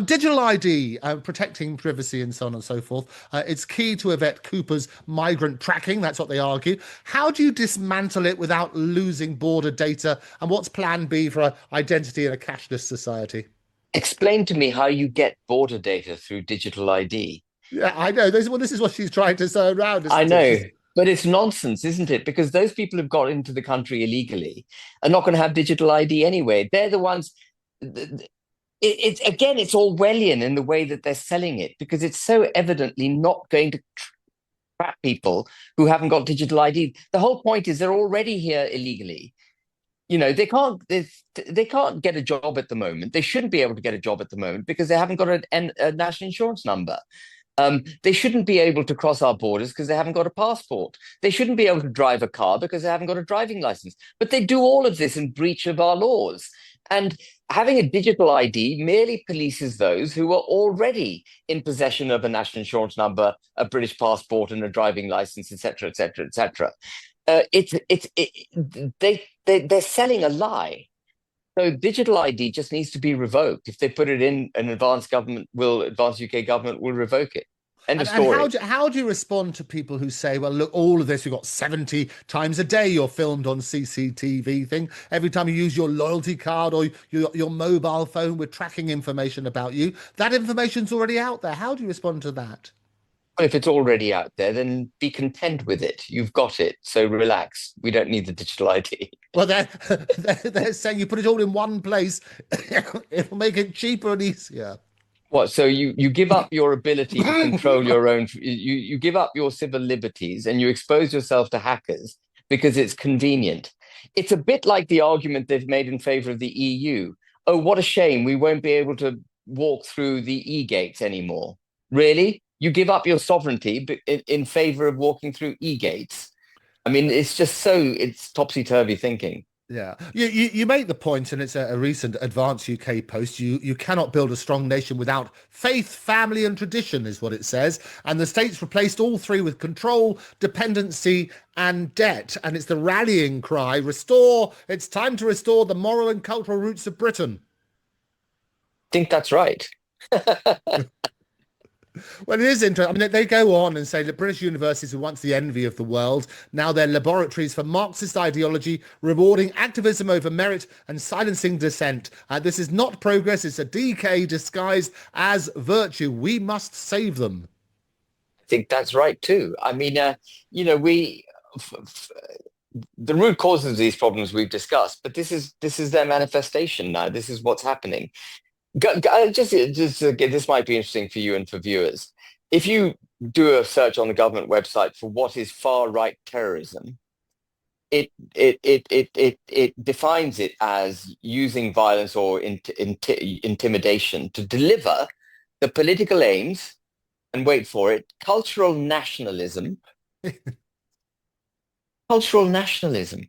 Digital ID, protecting privacy and so on and so forth. It's key to Yvette Cooper's migrant tracking. That's what they argue. How do you dismantle it without losing border data? And what's plan B for identity in a cashless society? Explain to me how you get border data through digital ID. Yeah, I know. This is what she's trying to say around, I isn't it? know, but it's nonsense, isn't it? Because those people who've got into the country illegally are not going to have digital ID anyway. They're the ones. It's again, it's Orwellian in the way that they're selling it because it's so evidently not going to trap people who haven't got digital ID. The whole point is they're already here illegally. They can't get a job at the moment. They shouldn't be able to get a job at the moment because they haven't got a national insurance number. They shouldn't be able to cross our borders because they haven't got a passport. They shouldn't be able to drive a car because they haven't got a driving license. But they do all of this in breach of our laws. And having a digital ID merely polices those who are already in possession of a national insurance number, a British passport, and a driving license, etc., etc., etc. They're selling a lie. So digital ID just needs to be revoked. If they put it in, an advanced UK government will revoke it. End of And story. how do you respond to people who say, well, look, all of this, you've got 70 times a day you're filmed on CCTV thing. Every time you use your loyalty card or your mobile phone, we're tracking information about you. That information's already out there. How do you respond to that? Well, if it's already out there, then be content with it. You've got it. So relax. We don't need the digital ID. Well, they're saying you put it all in one place. It'll make it cheaper and easier. What? So you give up your ability to control your own, you give up your civil liberties and you expose yourself to hackers because it's convenient. It's a bit like the argument they've made in favor of the EU. Oh, what a shame. We won't be able to walk through the e-gates anymore. Really? You give up your sovereignty in favor of walking through e-gates? I mean, it's topsy-turvy thinking. Yeah, you make the point, and it's a recent Advance UK post. You cannot build a strong nation without faith, family, and tradition, is what it says. And the state's replaced all three with control, dependency, and debt. And it's the rallying cry: restore. It's time to restore the moral and cultural roots of Britain. I think that's right. Well, it is interesting. I mean, they go on and say that British universities were once the envy of the world. Now they're laboratories for Marxist ideology, rewarding activism over merit and silencing dissent. This is not progress. It's a decay disguised as virtue. We must save them. I think that's right too. I mean, the root causes of these problems we've discussed, but this is their manifestation now. This is what's happening. This might be interesting for you and for viewers. If you do a search on the government website for what is far right terrorism, it defines it as using violence or intimidation to deliver the political aims and wait for it, cultural nationalism. Cultural nationalism.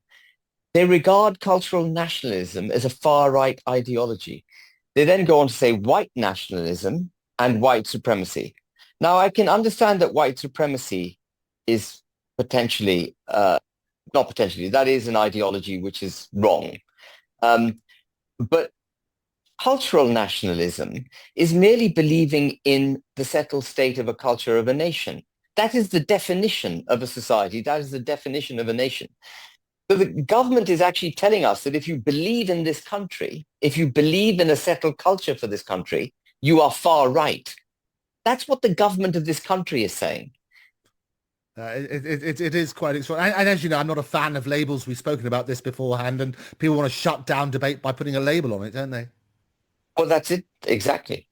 They regard cultural nationalism as a far right ideology. They then go on to say white nationalism and white supremacy. Now, I can understand that white supremacy is potentially, not potentially, that is an ideology which is wrong. But cultural nationalism is merely believing in the settled state of a culture of a nation. That is the definition of a society. That is the definition of a nation. So the government is actually telling us that if you believe in this country, if you believe in a settled culture for this country, you are far right. That's what the government of this country is saying. It is quite extraordinary. And as you know, I'm not a fan of labels. We've spoken about this beforehand, and people want to shut down debate by putting a label on it, don't they? Well, that's it. Exactly.